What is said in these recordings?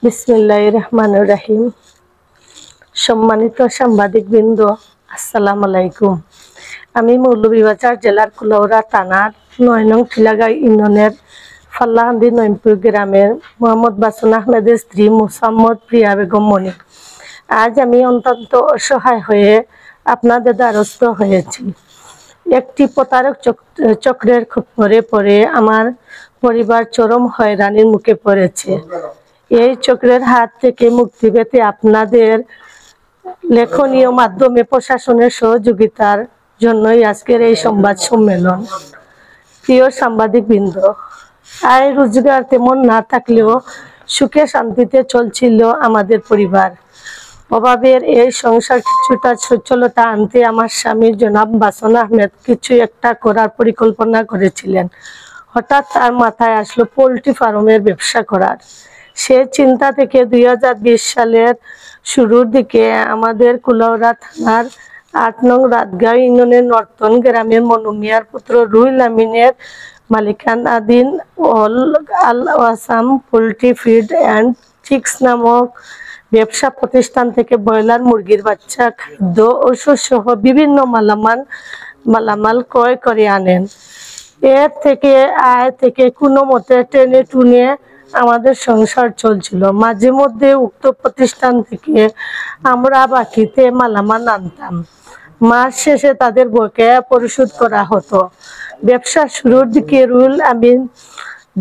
বিসমিল্লাহির রহমানির রহিম। সম্মানিত সাংবাদিকবৃন্দ, আসসালামু আলাইকুম। আমি মৌলভীবাজার জেলার কুলাউড়া থানার ৯ নং টিলাগাঁও ইউনিয়নের ফাল্লাহান্দি নইমপুর গ্রামের মোহাম্মদ বাসুন আহমেদের স্ত্রী মোসাম্মদ প্রিয়া বেগম মনি। আজ আমি অত্যন্ত অসহায় হয়ে আপনাদের দ্বারস্থ হয়েছি। একটি প্রতারক চক্রের খপ্পরে পড়ে আমার পরিবার চরম হয়রানির মুখে পড়েছে। এই চক্রের হাত থেকে মুক্তি পেতে আপনাদের লেখনীয় মাধ্যমে প্রশাসনের সহযোগিতার জন্যই আজকের এই সংবাদ সম্মেলন। প্রিয় সাংবাদিকবৃন্দ, আয় রোজগার তেমন না থাকলেও সুখে শান্তিতে চলছিল আমাদের পরিবার। অভাবের এই সংসার কিছুটা সচ্ছলতা আনতে আমার স্বামী জনাব বাসুন আহমেদ কিছু একটা করার পরিকল্পনা করেছিলেন। হঠাৎ তার মাথায় আসলো পোলট্রি ফার্মের ব্যবসা করার। সে চিন্তা থেকে 2020 সালের শুরুর দিকে আমাদের কুলাউড়া থানার 8 নং রাতগাঁও ইউনিয়নের নর্তন গ্রামের মনু মিয়ার পুত্র রুহুল আমিনের মালিকানাধীন Al Assam poultry feed and chicks নামক ব্যবসা প্রতিষ্ঠান থেকে ব্রয়লার মুরগির বাচ্চা, খাদ্য, ওষুধ সহ বিভিন্ন মালামাল ক্রয় করে আনেন। এর থেকে আয় থেকে কোনো মতে টেনে টুনে আমাদের সংসার চলছিল। মাঝে মধ্যে উক্ত প্রতিষ্ঠান থেকে আমরা বাকিতে মালামাল আনতাম। মাস শেষে তাদের বকেয়া পরিশোধ করা হতো। ব্যবসা শুরুর দিকে রুহুল আমিন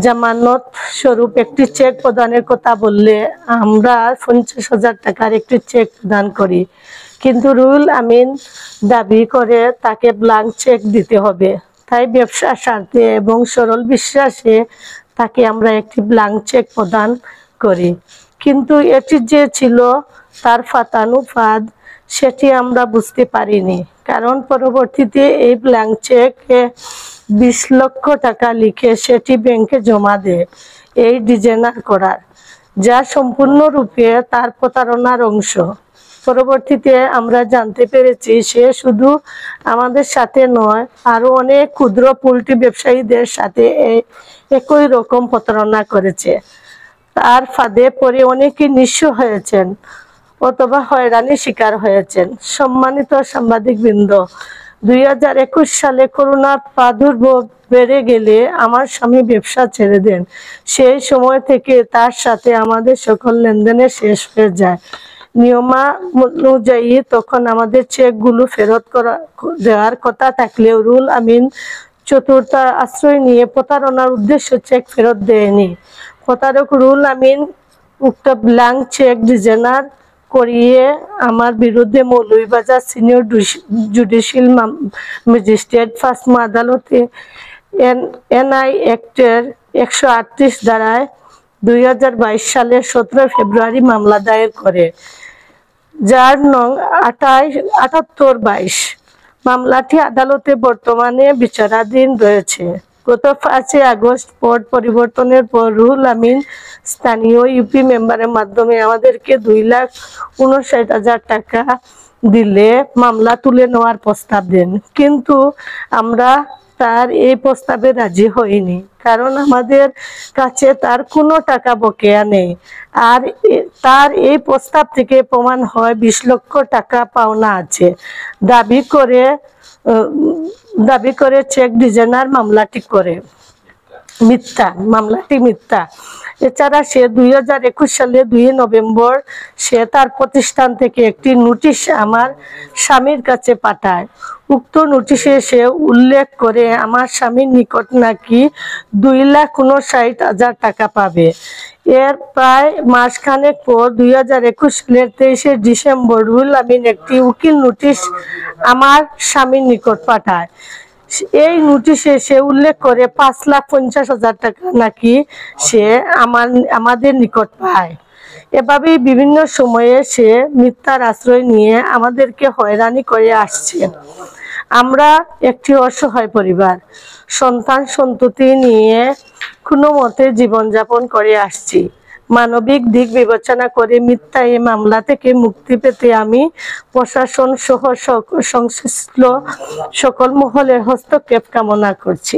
জামানত স্বরূপ একটি চেক প্রদানের কথা বললে আমরা 50,000 টাকার একটি চেক প্রদান করি, কিন্তু রুহুল আমিন দাবি করে তাকে ব্ল্যাঙ্ক চেক দিতে হবে। তাই ব্যবসার স্বার্থে এবং সরল বিশ্বাসে তাকে আমরা একটি ব্ল্যাঙ্ক চেক প্রদান করি, কিন্তু এটি যে ছিল তার ফাতানো ফাঁদ সেটি আমরা বুঝতে পারিনি। কারণ পরবর্তীতে এই ব্ল্যাঙ্ক চেকে 20 লক্ষ টাকা লিখে সেটি ব্যাংকে জমা দেয় এই ডিজাইনার করার, যা সম্পূর্ণরূপে তার প্রতারণার অংশ। পরবর্তীতে আমরা জানতে পেরেছি সে শুধু আমাদের সাথে নয়, আরো অনেক ক্ষুদ্র পোলট্রি ব্যবসায়ীদের সাথে একই রকম প্রতারণা করেছে। তার ফাঁদে পড়ে অনেকে নিঃস্ব হয়েছেন অথবা হয়রানির শিকার হয়েছেন। সম্মানিত সাংবাদিকবৃন্দ, 2021 সালে করোনার প্রাদুর্ভাব বেড়ে গেলে আমার স্বামী ব্যবসা ছেড়ে দেন। সেই সময় থেকে তার সাথে আমাদের সকল লেনদেনে শেষ হয়ে যায়। নিয়মানুযায়ী তখন আমাদের চেকগুলো ফেরত দেওয়ার কথা থাকলেও রুহুল আমিন চতুর্থ আশ্রয় নিয়ে প্রতারণার উদ্দেশ্যে চেক ফেরত দেয়নি। প্রতারক রুহুল আমিন উক্ত ব্ল্যাঙ্ক চেক ডিজাইনার করিয়ে আমার বিরুদ্ধে Moulvibazar senior judicial magistrate 1st আদালতে এনআই অ্যাক্টের 138 ধারায় 2022 সালের 17 ফেব্রুয়ারি মামলা দায়ের করে, যার নং 7822। মামলাটি আদালতে বর্তমানে বিচারাধীন রয়েছে। গত 5 আগস্ট পদ পরিবর্তনের পর রুহুল আমিন স্থানীয় ইউপি মেম্বারের মাধ্যমে আমাদেরকে 2,59,000 টাকা দিলে মামলা তুলে নেওয়ার প্রস্তাব দেন, কিন্তু আমরা তার এই প্রস্তাবে রাজি হইনি। কারণ আমাদের কাছে তার কোনো টাকা বকেয়া নেই, আর তার এই প্রস্তাব থেকে প্রমাণ হয় 20 লক্ষ টাকা পাওনা আছে। দাবি করে চেক ডিজাইনার মামলাটি মিথ্যা। এছাড়া সে 2021 সালে 2 নভেম্বর সে তার প্রতিষ্ঠান থেকে একটি নোটিশ আমার স্বামীর কাছে পাঠায়। উক্ত নোটিশে সে উল্লেখ করে আমার স্বামীর নিকট নাকি 2,59,000 টাকা পাবে। এর প্রায় মাসখানেক পর 2021 সালের 23 ডিসেম্বর রুহুল আমিন একটি উকিল নোটিশ আমার স্বামীর নিকট পাঠায়। এই নোটিশে সে উল্লেখ করে 5,50,000 টাকা নাকি সে আমাদের নিকট পায়। এভাবেই বিভিন্ন সময়ে সে মিথ্যার আশ্রয় নিয়ে আমাদেরকে হয়রানি করে আসছে। আমরা একটি অসহায় পরিবার, সন্তান সন্ততি নিয়ে কোনো মতে জীবনযাপন করে আসছি। মানবিক দিক বিবেচনা করে মিথ্যা এই মামলা থেকে মুক্তি পেতে আমি প্রশাসন সহ সংশ্লিষ্ট সকল মহলের হস্তক্ষেপ কামনা করছি।